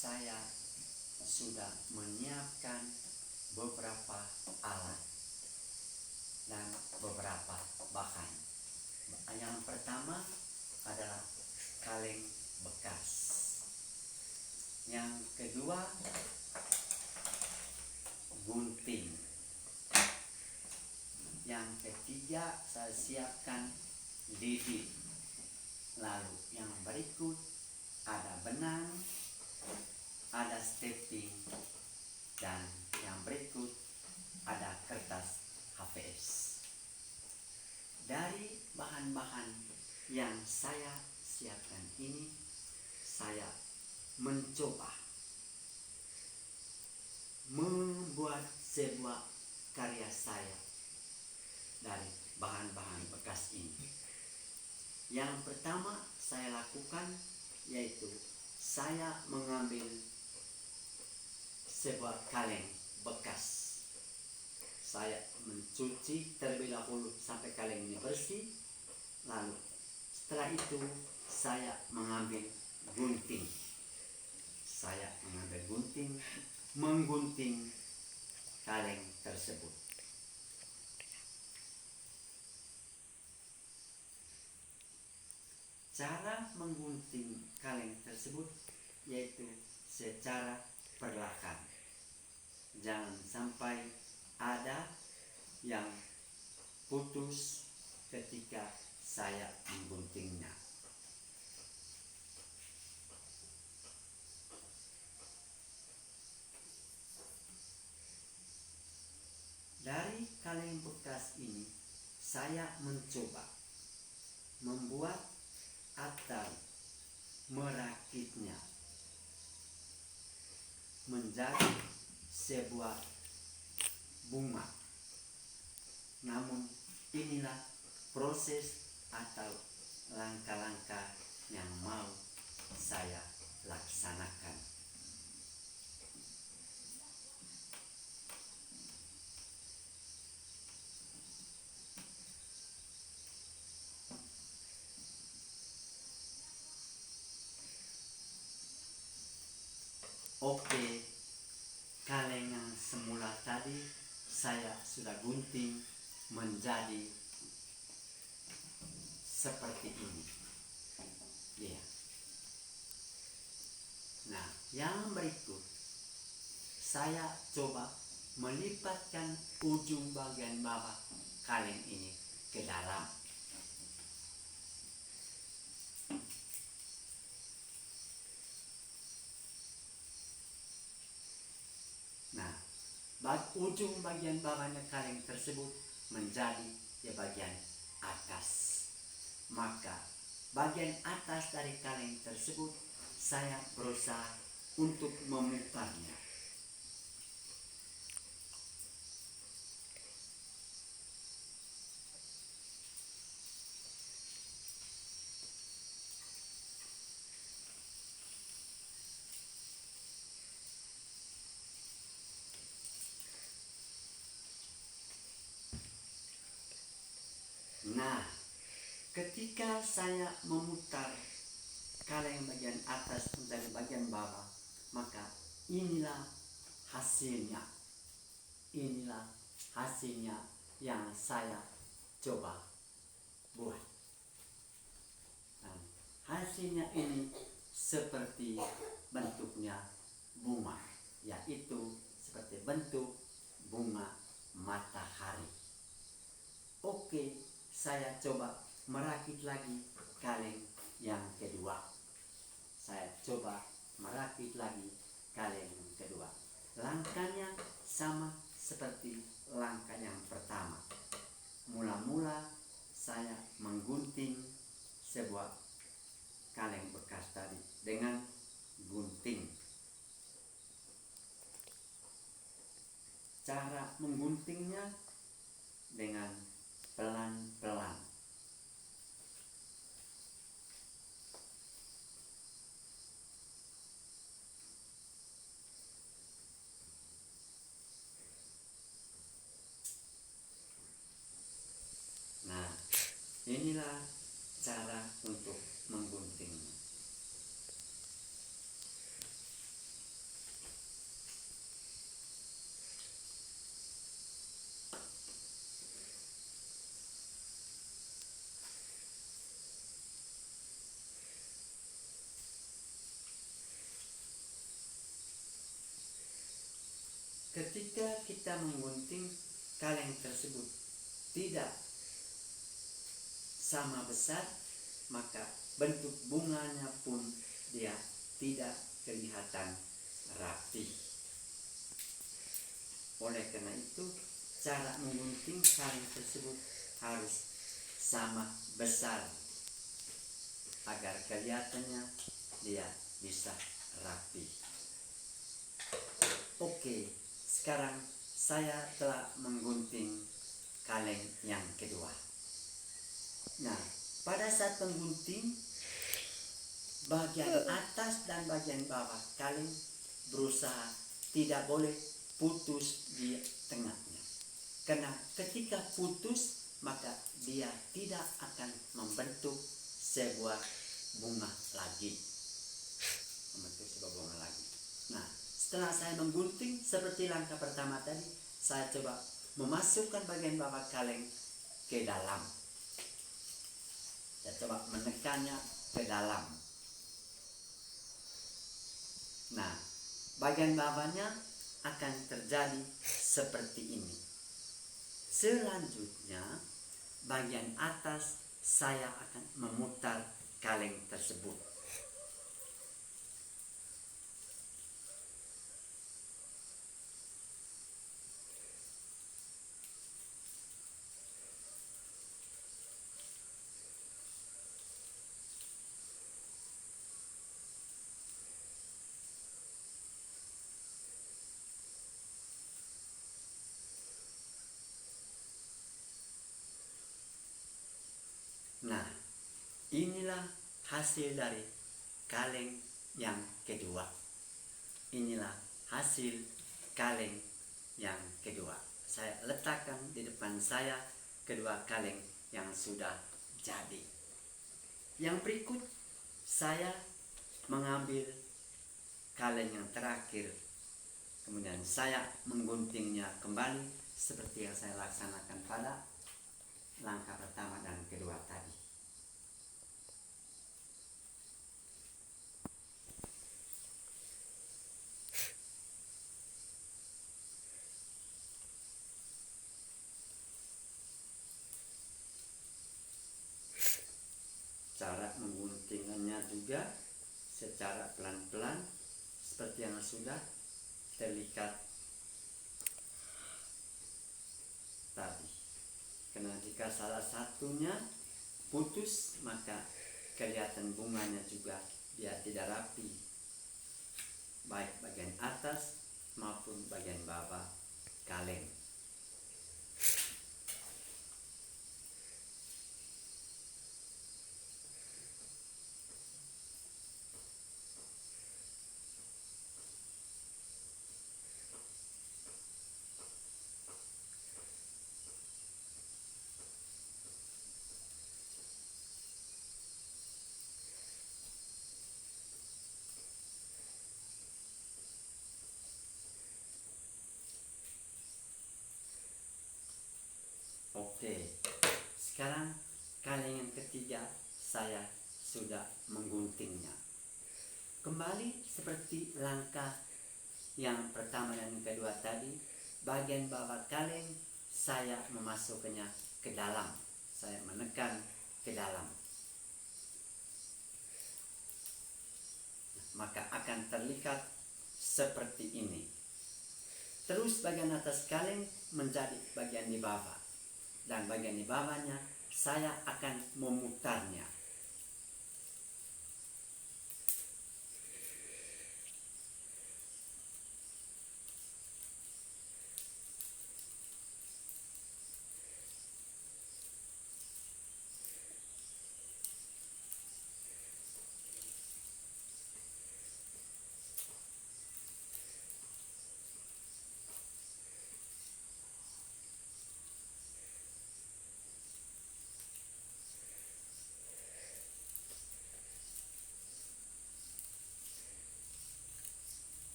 saya sudah menyiapkan beberapa alat dan beberapa bahan. Yang pertama adalah kaleng bekas. Yang kedua, gunting. Yang ketiga, saya siapkan lidi. Lalu yang berikut ada benang, ada stepping, dan yang berikut ada kertas HVS. Dari bahan-bahan yang saya siapkan ini, saya mencoba membuat sebuah karya saya dari bahan-bahan bekas ini. Yang pertama saya lakukan yaitu saya mengambil sebuah kaleng bekas. Saya mencuci terlebih dahulu sampai kaleng ini bersih. Lalu setelah itu saya mengambil gunting. Saya mengambil gunting, menggunting kaleng tersebut. Cara menggunting kaleng tersebut yaitu secara perlahan. Jangan sampai ada yang putus ketika saya mengguntingnya. Dari kaleng bekas ini saya mencoba membuat atau merakitnya menjadi sebuah bunga. Namun inilah proses atau langkah-langkah yang mau saya laksanakan. Oke, kaleng yang semula tadi saya sudah gunting menjadi seperti ini. Ya. Nah, yang berikut saya coba melipatkan ujung bagian bawah kaleng ini ke dalam. Nah, ujung bagian bawahnya kaleng tersebut menjadi di bagian atas. Maka bagian atas dari kaleng tersebut saya berusaha untuk memutarnya. Nah, ketika saya memutar kaleng bagian atas dari bagian bawah, maka inilah hasilnya. Inilah hasilnya yang saya coba buat. Dan hasilnya ini seperti bentuknya bunga, yaitu seperti bentuk bunga matahari. Oke, saya coba merakit lagi kaleng yang kedua. Saya coba merakit lagi kaleng yang kedua. Langkahnya sama seperti langkah yang pertama. Mula-mula saya menggunting sebuah kaleng bekas tadi dengan gunting. Cara mengguntingnya dengan pelan-pelan. Nah, inilah cara untuk mengguntingnya. ketika kita menggunting kaleng tersebut tidak sama besar, maka bentuk bunganya pun dia tidak kelihatan rapi. Oleh karena itu, cara menggunting kaleng tersebut harus sama besar agar kelihatannya dia bisa rapi. Oke, sekarang saya telah menggunting kaleng yang kedua. Nah, pada saat menggunting, bagian atas dan bagian bawah kaleng berusaha tidak boleh putus di tengahnya. Karena ketika putus, maka dia tidak akan membentuk sebuah bunga lagi. Nah, setelah saya menggunting seperti langkah pertama tadi, saya coba memasukkan bagian bawah kaleng ke dalam. Saya coba menekannya ke dalam. Nah, bagian bawahnya akan terjadi seperti ini. Selanjutnya, bagian atas saya akan memutar kaleng tersebut. Nah, inilah hasil dari kaleng yang kedua. Inilah hasil kaleng yang kedua. Saya letakkan di depan saya kedua kaleng yang sudah jadi. Yang berikut, saya mengambil kaleng yang terakhir. Kemudian saya mengguntingnya kembali seperti yang saya laksanakan pada langkah pertama dan kedua tadi. Cara mengguntingannya juga secara pelan-pelan seperti yang sudah terlihat tadi. Karena jika salah satunya putus, maka kelihatan bunganya juga dia tidak rapi, baik bagian atas maupun bagian bawah kaleng. Oke, sekarang kaleng yang ketiga saya sudah mengguntingnya. Kembali seperti langkah yang pertama dan yang kedua tadi, bagian bawah kaleng saya memasukkannya ke dalam. Saya menekan ke dalam. Maka akan terlihat seperti ini. Terus bagian atas kaleng menjadi bagian di bawah. Dan bagian di bawahnya saya akan memutarnya.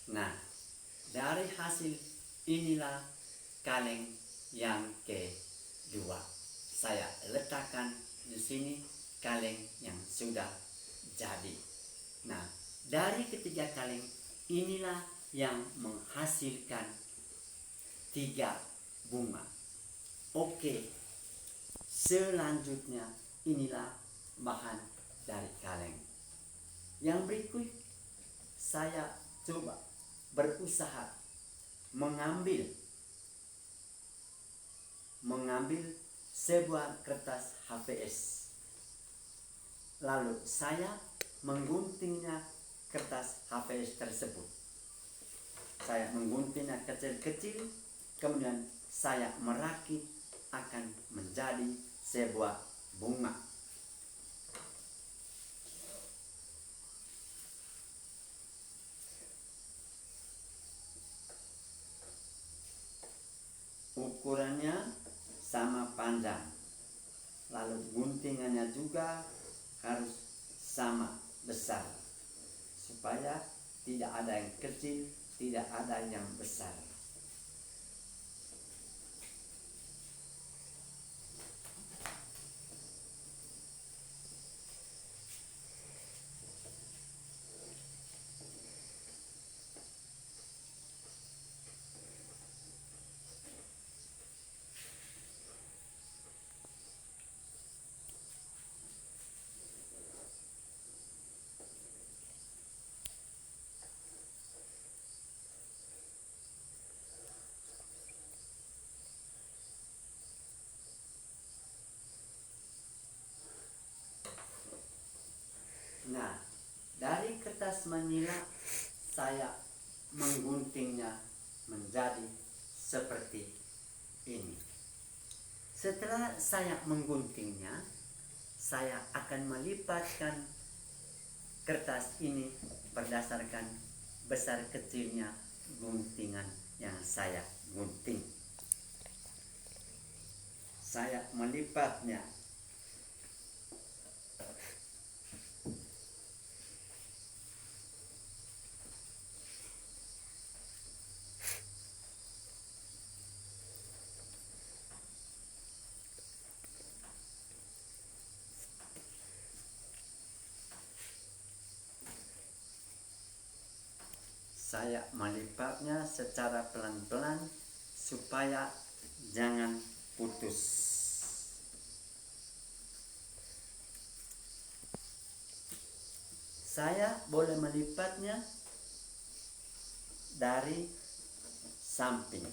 Nah, dari hasil inilah kaleng yang kedua. Saya letakkan di sini kaleng yang sudah jadi. Nah, dari ketiga kaleng inilah yang menghasilkan 3 bunga. Oke, selanjutnya inilah bahan dari kaleng. Yang berikut saya coba berusaha mengambil sebuah kertas HVS. Lalu saya mengguntingnya kertas HVS tersebut. Saya mengguntingnya kecil-kecil, kemudian saya merakit akan menjadi sebuah bunga. Ukurannya sama panjang, lalu guntingannya juga harus sama besar, supaya tidak ada yang kecil, tidak ada yang besar. Nah, dari kertas manila saya mengguntingnya menjadi seperti ini. Setelah saya mengguntingnya, saya akan melipatkan kertas ini berdasarkan besar kecilnya guntingan yang saya gunting. Saya melipatnya secara pelan-pelan supaya jangan putus. Saya boleh melipatnya dari samping.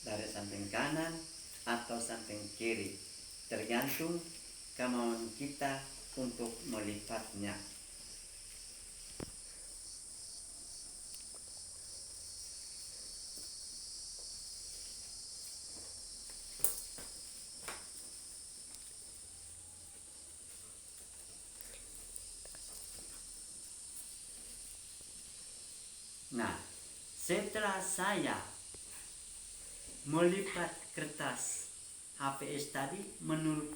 Dari samping kanan atau samping kiri, tergantung kemauan kita untuk melipatnya. Nah, setelah saya melipat kertas HVS tadi menurut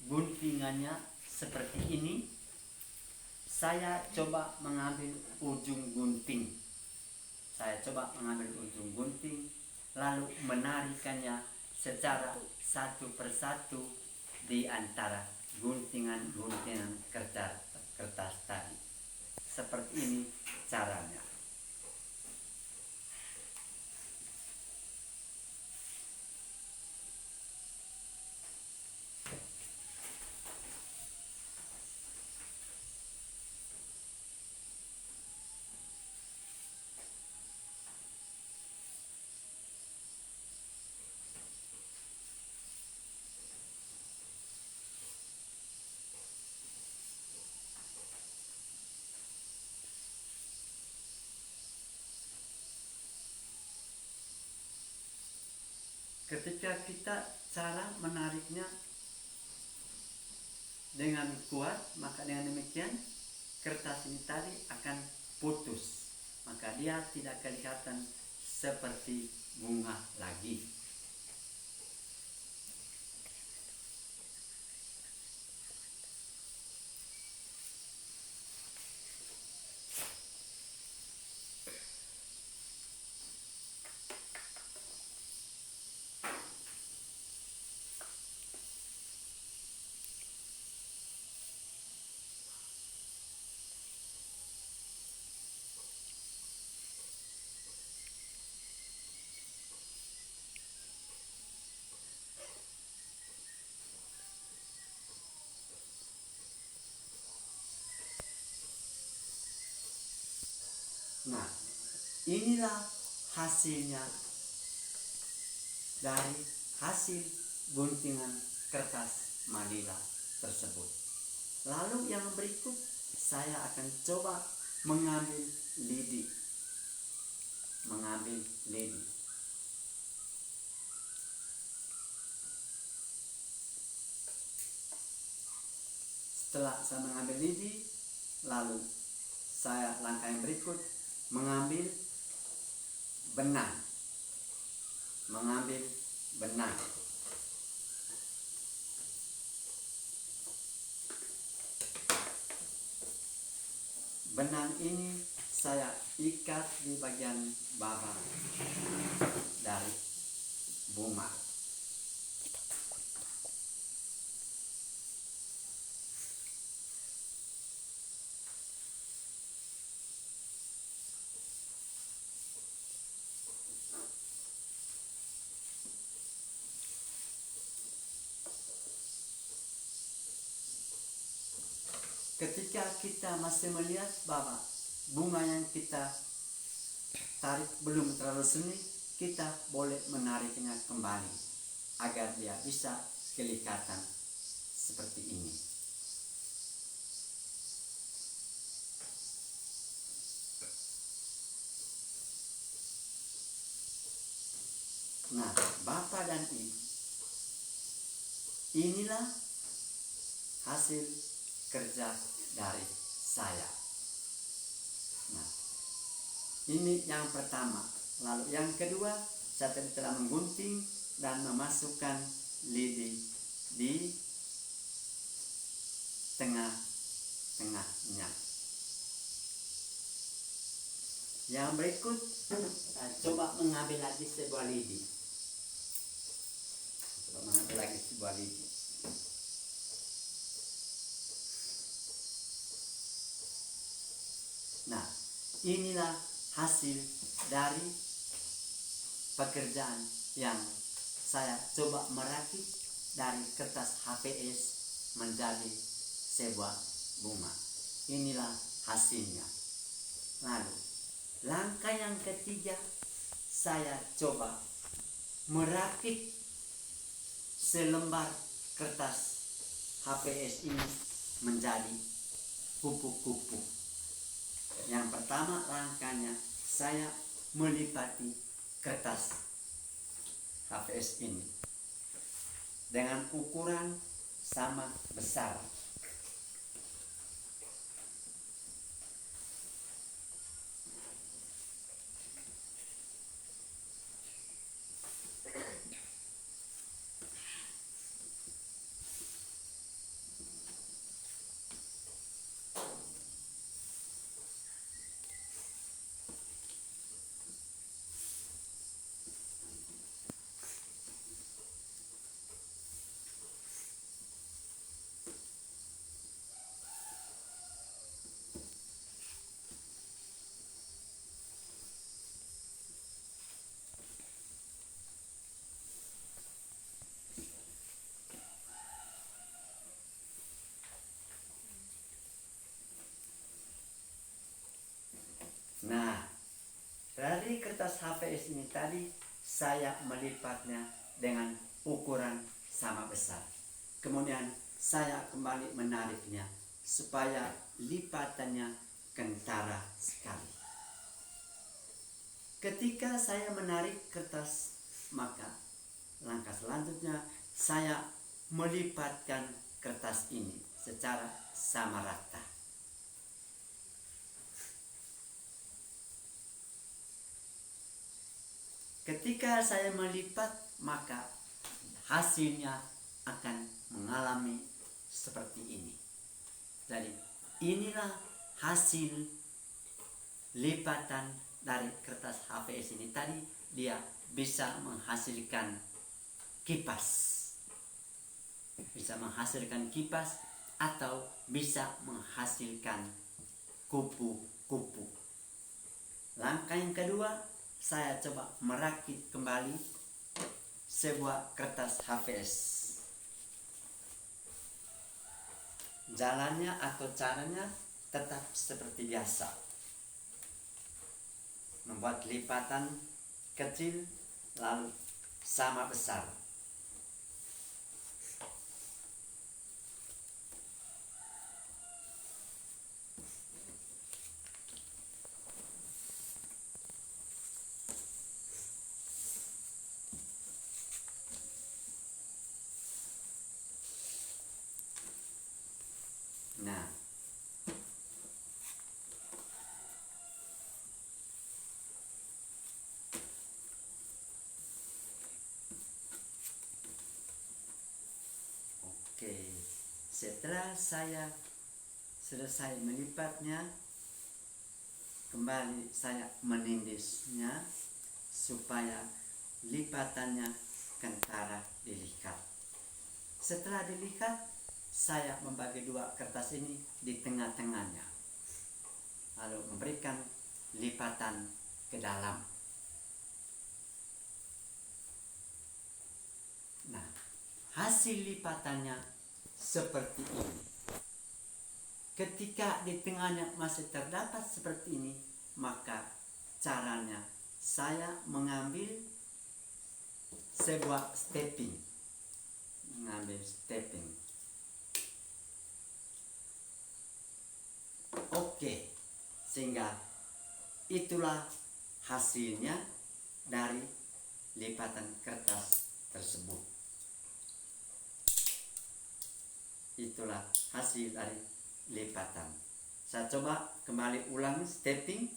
guntingannya seperti ini, saya coba mengambil ujung gunting. Lalu menarikannya secara satu persatu di antara guntingan-guntingan kertas tadi. Seperti ini caranya. Ketika kita cara menariknya dengan kuat, maka dengan demikian kertas ini tadi akan putus, maka dia tidak kelihatan seperti bunga lagi. Nah, inilah hasilnya dari hasil guntingan kertas manila tersebut. Lalu yang berikut saya akan coba mengambil lidi. Setelah saya mengambil lidi, lalu saya langkah yang berikut mengambil benang. Benang ini saya ikat di bagian bawah dari bunga. Ketika kita masih melihat bahwa bunga yang kita tarik belum terlalu seni, kita boleh menariknya kembali agar dia bisa kelihatan seperti ini. Nah, Bapak dan Ibu, inilah hasil kerja dari saya. Nah, ini yang pertama. Lalu yang kedua, saya telah menggunting dan memasukkan lidi di tengah-tengahnya. Yang berikut, saya coba mengambil lagi sebuah lidi. Nah, inilah hasil dari pekerjaan yang saya coba merakit dari kertas HPS menjadi sebuah bunga. Inilah hasilnya. Lalu, langkah yang ketiga, saya coba merakit selembar kertas HPS ini menjadi kupu-kupu. Yang pertama langkahnya, saya melipati kertas HPS ini dengan ukuran sama besar. Nah, dari kertas HPS ini tadi saya melipatnya dengan ukuran sama besar. Kemudian saya kembali menariknya supaya lipatannya kentara sekali. Ketika saya menarik kertas, maka langkah selanjutnya saya melipatkan kertas ini secara sama rata. Ketika saya melipat, maka hasilnya akan mengalami seperti ini. Jadi inilah hasil lipatan dari kertas HPS ini tadi. Dia bisa menghasilkan kipas, atau bisa menghasilkan kupu-kupu. Langkah yang kedua, saya coba merakit kembali sebuah kertas HPS. Jalannya atau caranya tetap seperti biasa. membuat lipatan kecil lalu sama besar. Nah, oke, setelah saya selesai melipatnya, kembali saya menindisnya supaya lipatannya kentara dilihat. Setelah dilihat, saya membagi dua kertas ini di tengah-tengahnya, lalu memberikan lipatan ke dalam. Nah, hasil lipatannya seperti ini. Ketika di tengahnya masih terdapat seperti ini, maka caranya saya mengambil sebuah stepping. Oke, sehingga itulah hasilnya dari lipatan kertas tersebut. Itulah hasil dari lipatan. Saya coba kembali ulangi stepping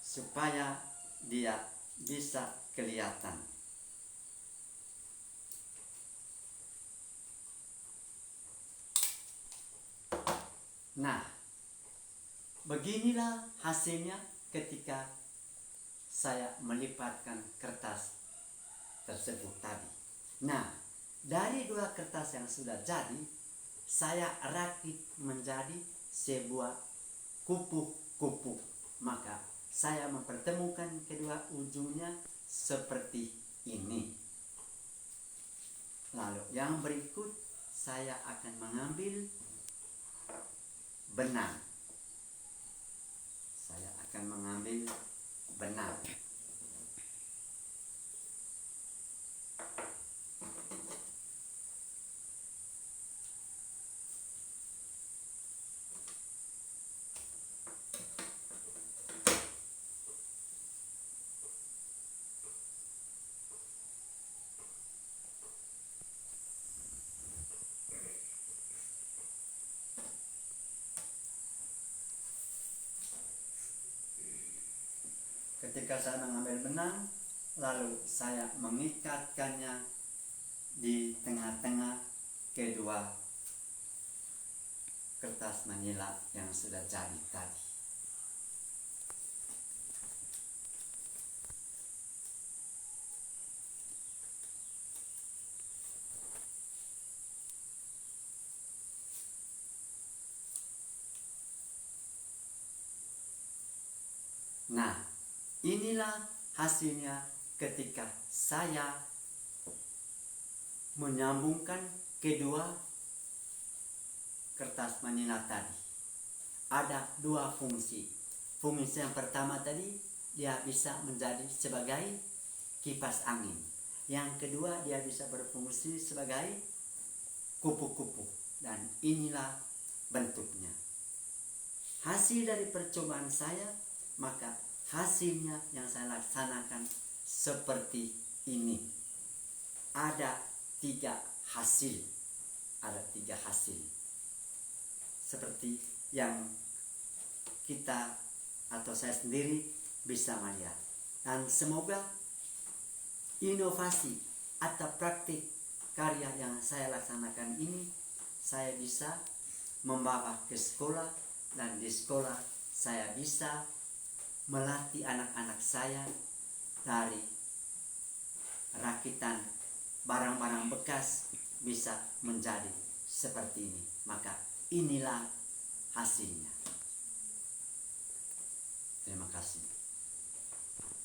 supaya dia bisa kelihatan. Nah, beginilah hasilnya ketika saya melipatkan kertas tersebut tadi. Nah, dari dua kertas yang sudah jadi, saya rakit menjadi sebuah kupu-kupu. Maka saya mempertemukan kedua ujungnya seperti ini. Lalu yang berikut saya akan mengambil benang. Saya akan mengambil benang. Ketika saya mengambil benang, lalu saya mengikatkannya di tengah-tengah kedua kertas manila yang sudah jadi tadi. Nah, inilah hasilnya ketika saya menyambungkan kedua kertas manila tadi. Ada dua fungsi. Fungsi yang pertama tadi, dia bisa menjadi sebagai kipas angin. Yang kedua, dia bisa berfungsi sebagai kupu-kupu. Dan inilah bentuknya. Hasil dari percobaan saya, maka hasilnya yang saya laksanakan seperti ini. Ada tiga hasil. Seperti yang kita atau saya sendiri bisa melihat. Dan semoga inovasi atau praktik karya yang saya laksanakan ini saya bisa membawa ke sekolah, dan di sekolah saya bisa melatih anak-anak saya dari rakitan barang-barang bekas bisa menjadi seperti ini. Maka inilah hasilnya. Terima kasih.